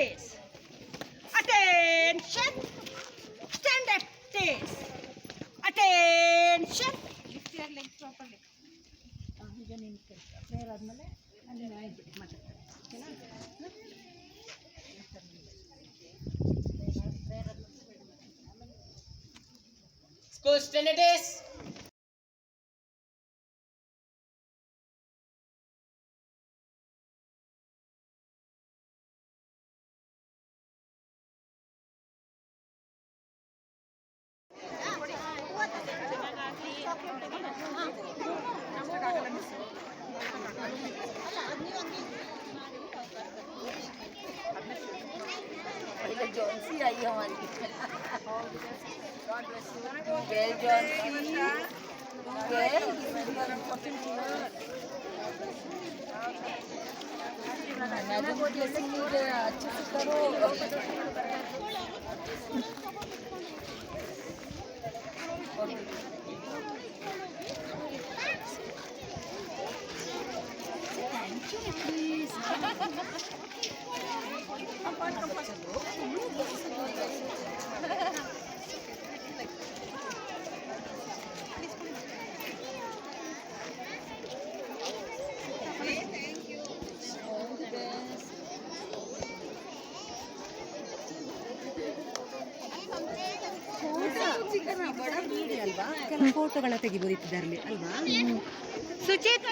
please. Attention. Stand up, please. Attention. Lift your leg properly. ಈಗ ನೀನು prayer ಆದಮೇಲೆ ಅಲ್ಲಿ ನಾಯಿಬಿಟ್ಟು ಮಾತಾಡ್ತಾರೆ ಓಕೆನಾ. School standards. Jonesy आई हमारी well Jonesy well मैडम को ब्लेसिंग अच्छे से करो थैंक यू प्लीज ಕೆಲವು ಫೋಟೋಗಳ ತೆಗಿಬಹುದು ಇದರಲ್ಲಿ ಅಲ್ವಾ. ಸುಚೇತ